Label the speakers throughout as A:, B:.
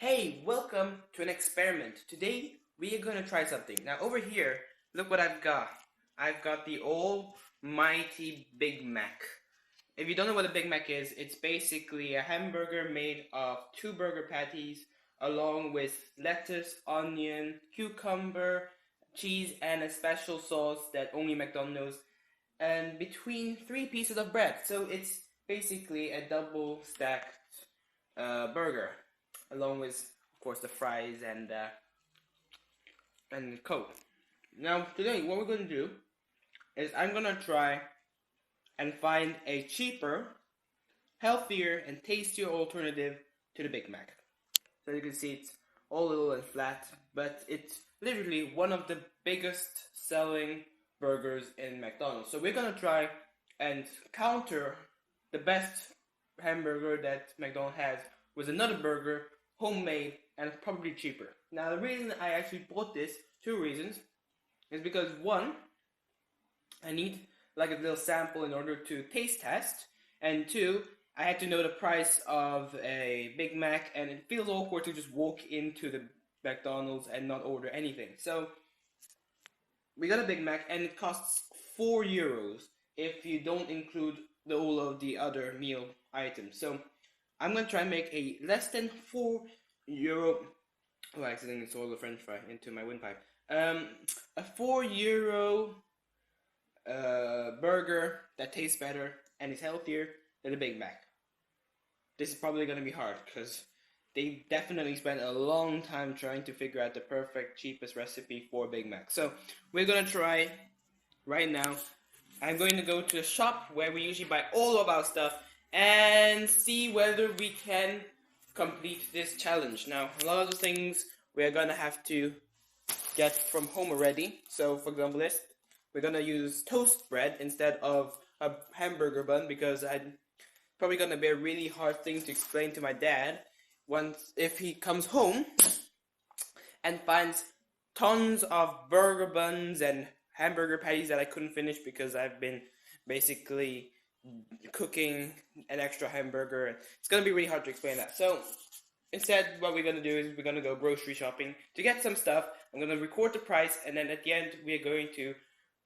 A: Hey, welcome to an experiment. Today we are going to try something. Now over here, look what I've got. I've got the almighty Big Mac. If you don't know what a Big Mac is, it's basically a hamburger made of two burger patties along with lettuce, onion, cucumber, cheese, and a special sauce that only McDonald's knows, and between three pieces of bread. So it's basically a double stacked burger, along with, of course, the fries and Coke. Now today, what we're going to do is I'm going to try and find a cheaper, healthier, and tastier alternative to the Big Mac. So you can see it's all little and flat, but it's literally one of the biggest selling burgers in McDonald's. So we're gonna try and counter the best hamburger that McDonald's has with another burger, homemade and probably cheaper. Now the reason I actually bought this, two reasons, is because one, I need like a little sample in order to taste test, and two, I had to know the price of a Big Mac, and it feels awkward to just walk into the McDonald's and not order anything. So we got a Big Mac, and it costs €4 if you don't include all of the other meal items. So I'm gonna try and make a less than €4. Oh, I accidentally sold a French fry into my windpipe. A €4 burger that tastes better and is healthier than a Big Mac. This is probably going to be hard because they definitely spent a long time trying to figure out the perfect, cheapest recipe for Big Mac. So we're going to try right now. I'm going to go to a shop where we usually buy all of our stuff and see whether we can complete this challenge. Now, a lot of the things we're going to have to get from home already. So, for example, this, we're going to use toast bread instead of a hamburger bun because I'm probably going to be a really hard thing to explain to my dad once if he comes home and finds tons of burger buns and hamburger patties that I couldn't finish because I've been basically cooking an extra hamburger. It's going to be really hard to explain that. So instead, what we're going to do is we're going to go grocery shopping to get some stuff. I'm going to record the price, and then at the end, we're going to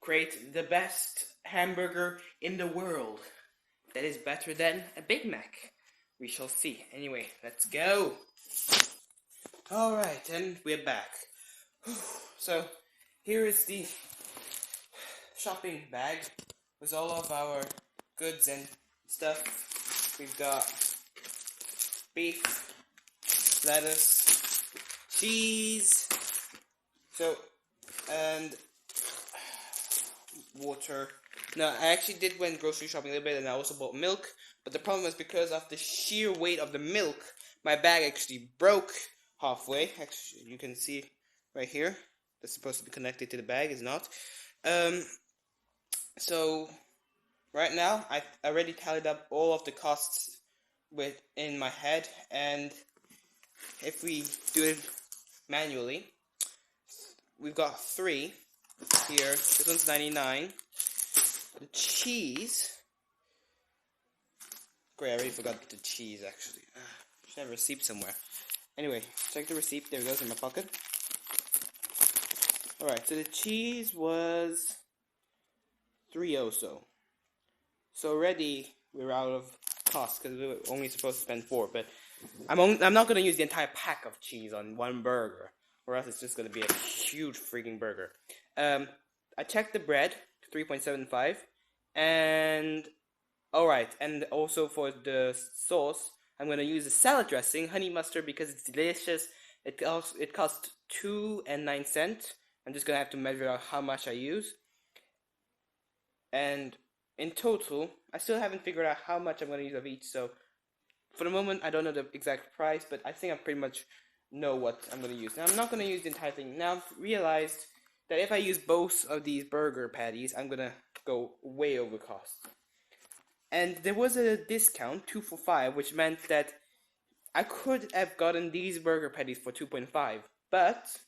A: create the best hamburger in the world that is better than a Big Mac. We shall see. Anyway, let's go. Alright, and we're back. So, here is the shopping bag with all of our goods and stuff. We've got beef, lettuce, cheese, and water. Now, I actually did went grocery shopping a little bit, and I also bought milk, but the problem is because of the sheer weight of the milk, my bag actually broke halfway. Actually, you can see right here, that's supposed to be connected to the bag, is not. So, right now, I already tallied up all of the costs in my head, and if we do it manually, we've got 3 here. This one's 99. The cheese. Great, I already forgot the cheese actually. Should have a receipt somewhere. Anyway, check the receipt. There it goes in my pocket. Alright, so the cheese was 3 also. So already we're out of cost because we were only supposed to spend 4. But I'm not going to use the entire pack of cheese on one burger, or else it's just going to be a huge freaking burger. I checked the bread, 3.75, and alright, and also for the sauce, I'm going to use a salad dressing, honey mustard, because it's delicious. It costs 2 and 9 cents. I'm just going to have to measure out how much I use. And in total, I still haven't figured out how much I'm going to use of each, so for the moment, I don't know the exact price, but I think I pretty much know what I'm going to use. Now, I'm not going to use the entire thing. Now, I've realized that if I use both of these burger patties, I'm going to go way over cost. And there was a discount, 2 for 5, which meant that I could have gotten these burger patties for 2.5, but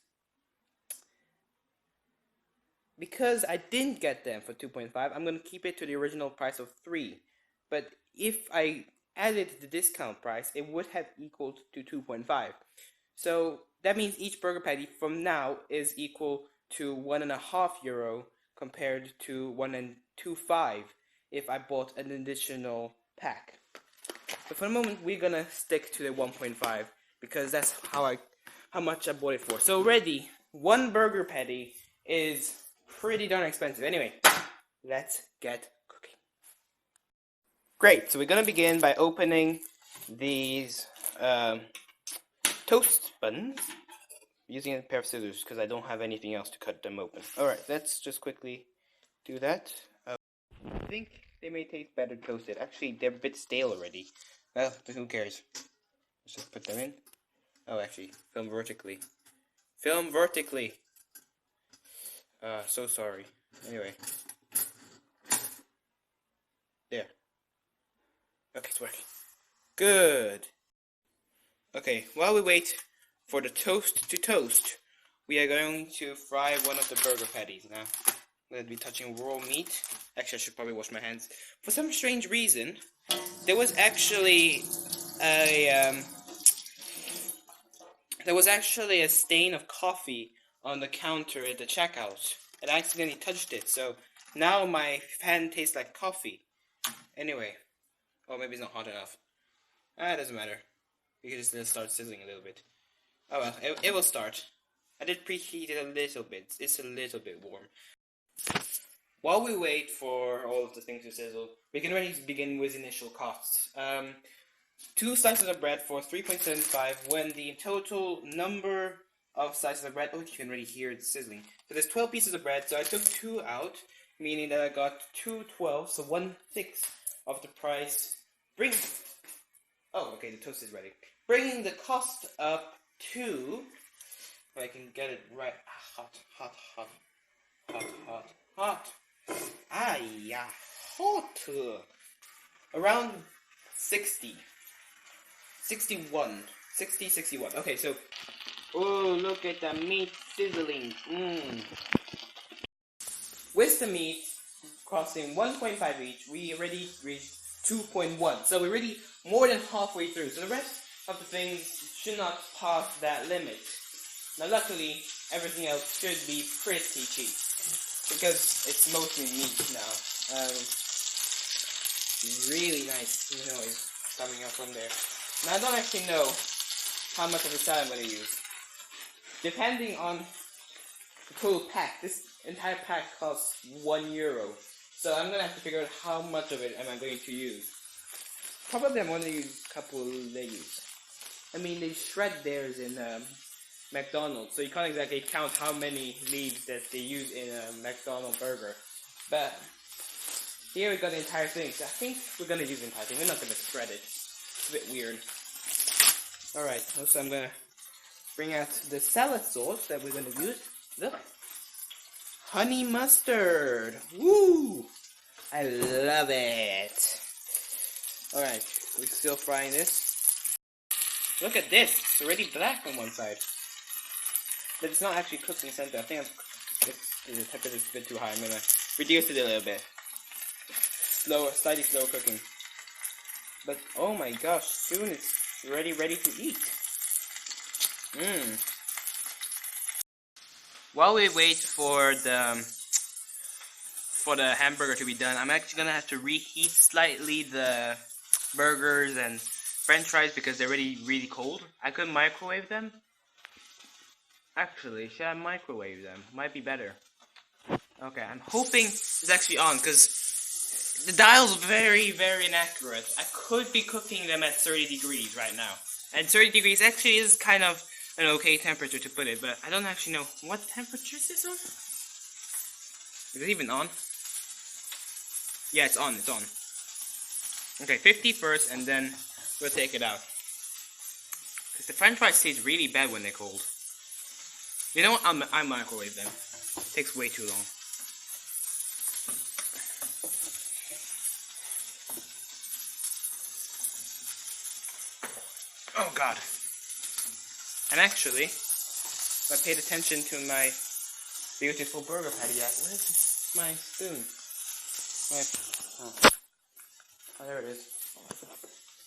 A: because I didn't get them for 2.5, I'm going to keep it to the original price of 3. But if I added the discount price, it would have equaled to 2.5. So that means each burger patty from now is equal to €1.5 compared to 1.25 if I bought an additional pack. But for the moment, we're gonna stick to the 1.5 because that's how much I bought it for. So already, one burger patty is pretty darn expensive. Anyway, let's get cooking. Great, so we're gonna begin by opening these toast buns using a pair of scissors because I don't have anything else to cut them open. Alright, let's just quickly do that. I think they may taste better toasted. Actually, they're a bit stale already. Well, who cares? Let's just put them in. Oh, actually, film vertically. Film vertically! So sorry. Anyway. There. Okay, it's working. Good! Okay, while we wait for the toast to toast, we are going to fry one of the burger patties now. I'm going to be touching raw meat. Actually, I should probably wash my hands. For some strange reason, there was actually a stain of coffee on the counter at the checkout. And I accidentally touched it, so now my hand tastes like coffee. Anyway. Oh, maybe it's not hot enough. It doesn't matter. We can just start sizzling a little bit. Oh well, it will start. I did preheat it a little bit. It's a little bit warm. While we wait for all of the things to sizzle, we can already begin with initial costs. 2 slices of bread for 3.75 when the total number of slices of bread... Oh, you can already hear it sizzling. So there's 12 pieces of bread, so I took 2 out, meaning that I got 2 12, so 1/6 of the price. Oh, okay, the toast is ready. Bringing the cost up to... If I can get it right. Hot. Hot. Around 60. 61. 60, 61. Okay, so... Oh, look at the meat sizzling. With the meat costing 1.5 each, we already reached 2.1. So we're already more than halfway through. So the rest of the things should not pass that limit. Now luckily, everything else should be pretty cheap. Because it's mostly meat now. Really nice noise coming up from there. Now I don't actually know how much of the salad I'm going to use. Depending on the total pack, this entire pack costs €1. So I'm going to have to figure out how much of it am I going to use. Probably I'm going to use a couple of leaves. I mean, they shred theirs in McDonald's, so you can't exactly count how many leaves that they use in a McDonald's burger. But here we got the entire thing, so I think we're going to use the entire thing. We're not going to shred it. It's a bit weird. Alright, so I'm going to bring out the salad sauce that we're going to use. Look. Honey mustard. Woo! I love it. Alright, we're still frying this. Look at this. It's already black on one side. But it's not actually cooked in the center. I think the temperature is a bit too high. I'm going to reduce it a little bit. Slightly slow cooking. But oh my gosh, soon it's ready to eat. While we wait for the hamburger to be done, I'm actually gonna have to reheat slightly the burgers and French fries because they're already really cold. I could microwave them. Actually, should I microwave them? Might be better. Okay, I'm hoping it's actually on because the dial's very, very inaccurate. I could be cooking them at 30 degrees right now. And 30 degrees actually is kind of an okay temperature to put it, but I don't actually know what temperature is this on? Is it even on? Yeah, it's on, Okay, 50 first, and then we'll take it out. Because the French fries taste really bad when they're cold. You know what? I microwave them. It takes way too long. Oh god. And actually, if I paid attention to my beautiful burger patty yet, where's my spoon? Oh, there it is.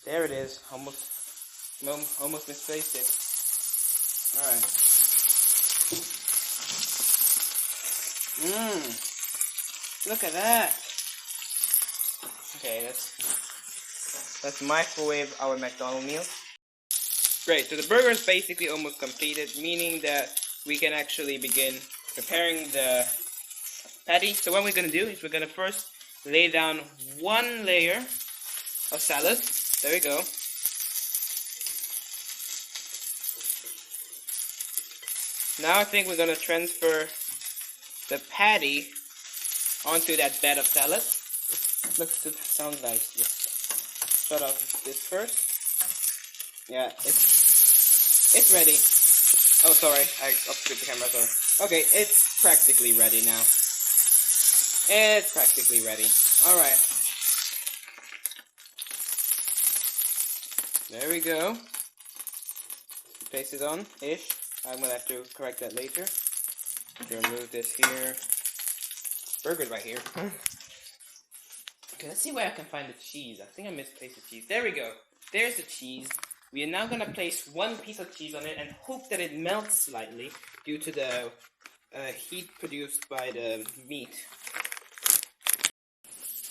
A: There it is. Almost misplaced it. Alright. Mmm. Look at that. Okay, let's microwave our McDonald's meal. Great, so the burger is basically almost completed, meaning that we can actually begin preparing the patty. So what we're going to do is we're going to first lay down one layer of salad. There we go. Now I think we're going to transfer the patty onto that bed of salad. Looks good, sounds nice. Just start off this first. Yeah, it's ready. Oh, sorry, I upscrewed the camera, sorry. Okay, it's practically ready now. It's practically ready. Alright. There we go. Place it on, ish. I'm gonna have to correct that later. Remove this here. Burger's right here. Okay, let's see where I can find the cheese. I think I misplaced the cheese. There we go. There's the cheese. We are now going to place one piece of cheese on it and hope that it melts slightly due to the heat produced by the meat.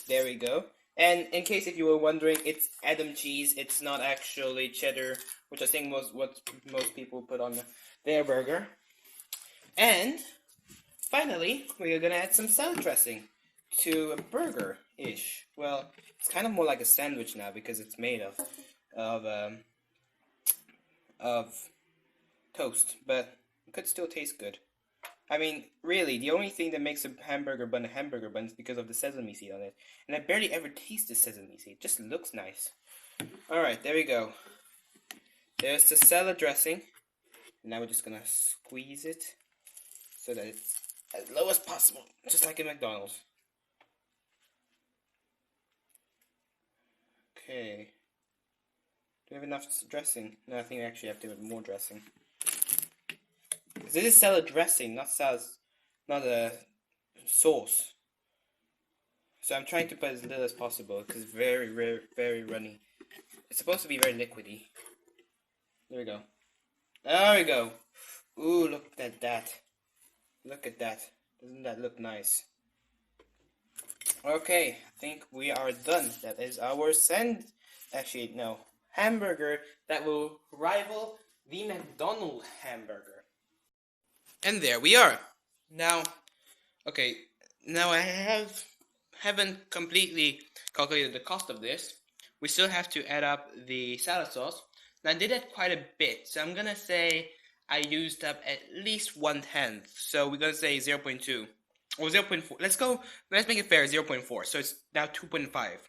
A: There we go. And in case if you were wondering, it's Edam cheese. It's not actually cheddar, which I think was what most people put on their burger. And finally, we are going to add some salad dressing to a burger-ish. Well, it's kind of more like a sandwich now because it's made of toast, but it could still taste good. I mean, really, the only thing that makes a hamburger bun is because of the sesame seed on it. And I barely ever taste the sesame seed. It just looks nice. Alright, there we go. There's the salad dressing. Now we're just gonna squeeze it so that it's as low as possible, just like in McDonald's. Okay. Do we have enough dressing? No, I think we actually have to add more dressing. This is salad dressing, not a sauce. So I'm trying to put as little as possible because it's very runny. It's supposed to be very liquidy. There we go. There we go. Ooh, look at that. Look at that. Doesn't that look nice? Okay, I think we are done. That is our hamburger that will rival the McDonald's hamburger. And there we are. Now, okay, now I haven't completely calculated the cost of this. We still have to add up the salad sauce. Now I did that quite a bit, so I'm gonna say I used up at least 1/10. So we're gonna say 0.2 or 0.4. Let's make it fair, 0.4. So it's now 2.5.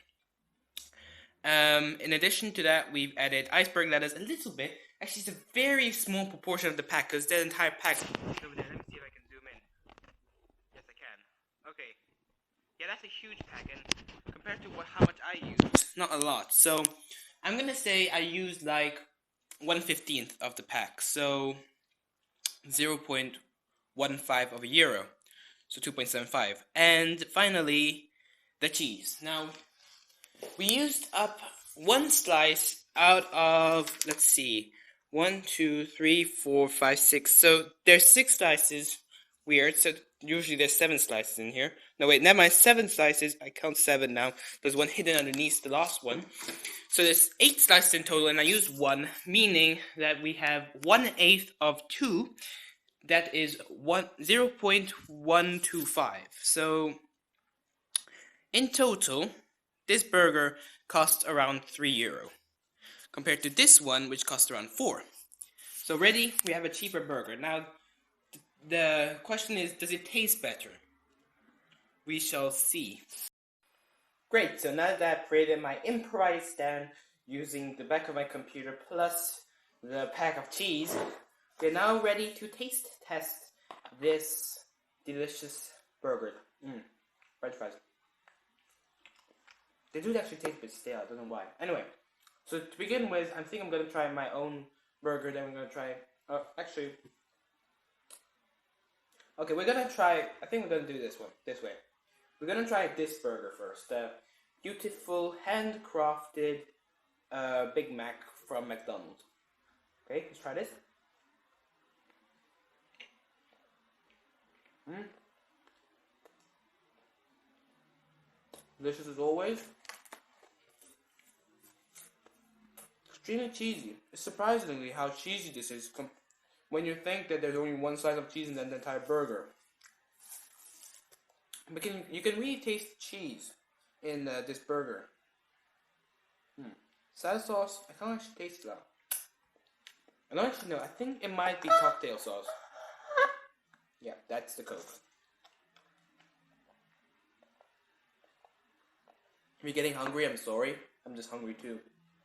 A: In addition to that, we've added iceberg lettuce a little bit. Actually, it's a very small proportion of the pack because the entire pack is over there. Let me see if I can zoom in. Yes, I can. Okay. Yeah, that's a huge pack, and compared to how much I use, not a lot. So I'm gonna say I used like 1/15 of the pack. So 0.15 of a euro. So 2.75. And finally, the cheese. Now, we used up one slice out of, let's see, 1, 2, 3, 4, 5, 6. So there's 6 slices. Weird. So usually there's 7 slices in here. No, wait, never mind. 7 slices. I count 7 now. There's one hidden underneath the last one. So there's 8 slices in total, and I used 1, meaning that we have 1/8 of 2. That is 0.125. So in total, this burger costs around €3 compared to this one, which costs around 4. So ready, we have a cheaper burger. Now, the question is, does it taste better? We shall see. Great, so now that I've created my improvised stand using the back of my computer plus the pack of cheese, we're now ready to taste test this delicious burger. French fries. They do actually taste a bit stale, I don't know why. Anyway, so to begin with, I think I'm going to try my own burger, then we're going to try, okay, we're going to try, I think we're going to do this way. We're going to try this burger first, the beautiful handcrafted Big Mac from McDonald's. Okay, let's try this. Delicious as always. Extremely cheesy. It's surprisingly how cheesy this is when you think that there's only one slice of cheese in the entire burger. But you can really taste cheese in this burger. Salad sauce, I can't actually taste that. I don't actually know. I think it might be cocktail sauce. Yeah, that's the Coke. If you're getting hungry, I'm sorry. I'm just hungry too.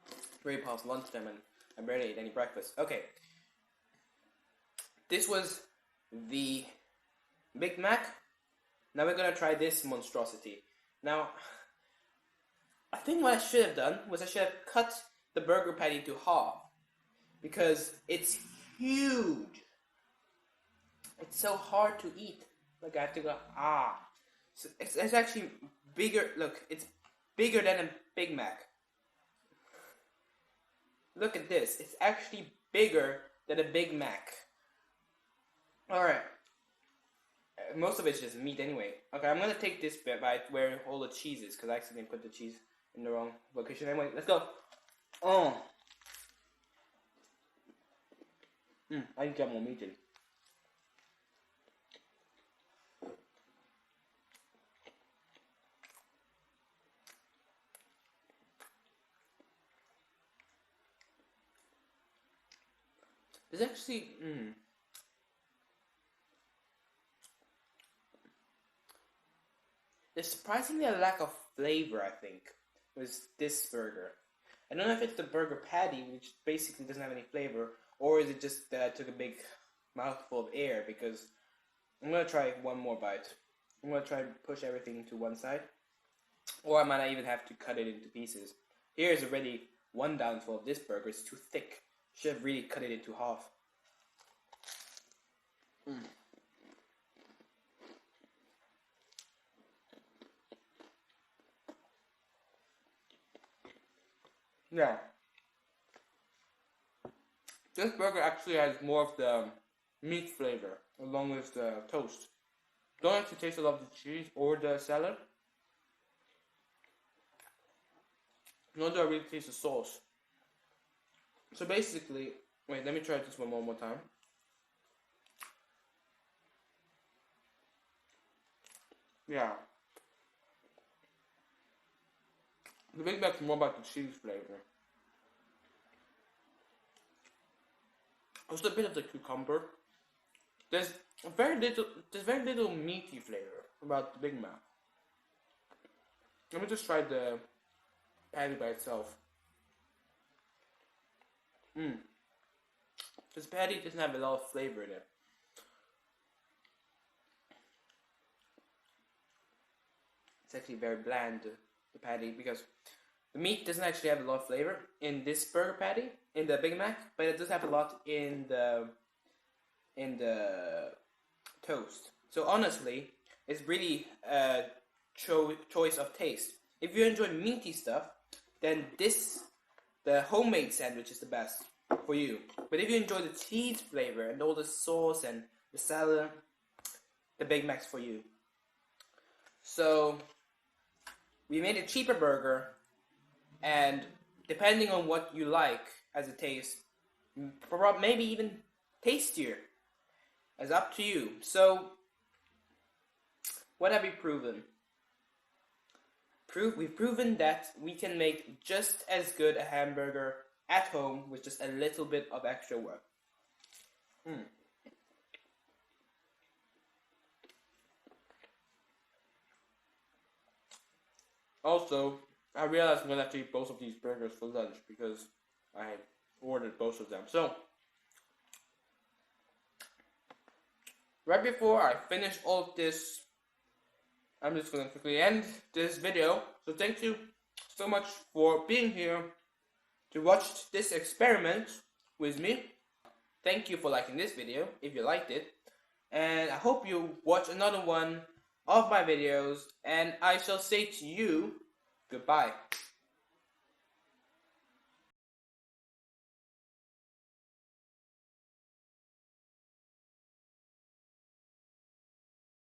A: It's way past lunchtime and I barely ate any breakfast. Okay. This was the Big Mac. Now we're gonna try this monstrosity. Now, I think what I should have done was I should have cut the burger patty into half. Because it's huge. It's so hard to eat. Like I have to go, So it's actually bigger. Look, it's bigger than a Big Mac. Look at this. It's actually bigger than a Big Mac. Alright. Most of it's just meat anyway. Okay, I'm gonna take this bite where all the cheese is, because I accidentally put the cheese in the wrong location. Anyway, let's go. I can get more meat in. There's actually, there's surprisingly a lack of flavor, I think, with this burger. I don't know if it's the burger patty, which basically doesn't have any flavor, or is it just that I took a big mouthful of air, because I'm going to try one more bite. I'm going to try and push everything to one side, or I might not even have to cut it into pieces. Here's already one downfall of this burger. It's too thick. Should have really cut it into half. Yeah. This burger actually has more of the meat flavor along with the toast. Don't actually taste a lot of the cheese or the salad. Nor do I really taste the sauce. So basically, wait, let me try this one more time. Yeah. The Big Mac's more about the cheese flavor. Also a bit of the cucumber. There's very little meaty flavor about the Big Mac. Let me just try the patty by itself. This patty doesn't have a lot of flavor in it. It's actually very bland, the patty, because the meat doesn't actually have a lot of flavor in this burger patty, in the Big Mac, but it does have a lot in the toast. So honestly, it's really a choice of taste. If you enjoy meaty stuff, then the homemade sandwich is the best for you. But if you enjoy the cheese flavor and all the sauce and the salad, the Big Mac's for you. So we made a cheaper burger, and depending on what you like as a taste, maybe even tastier. It's up to you. So what have we proven? We've proven that we can make just as good a hamburger at home with just a little bit of extra work. Also, I realized I'm going to have to eat both of these burgers for lunch because I ordered both of them. So, right before I finish all of this, I'm just going to quickly end this video. So thank you so much for being here to watch this experiment with me. Thank you for liking this video if you liked it. And I hope you watch another one of my videos. And I shall say to you, goodbye.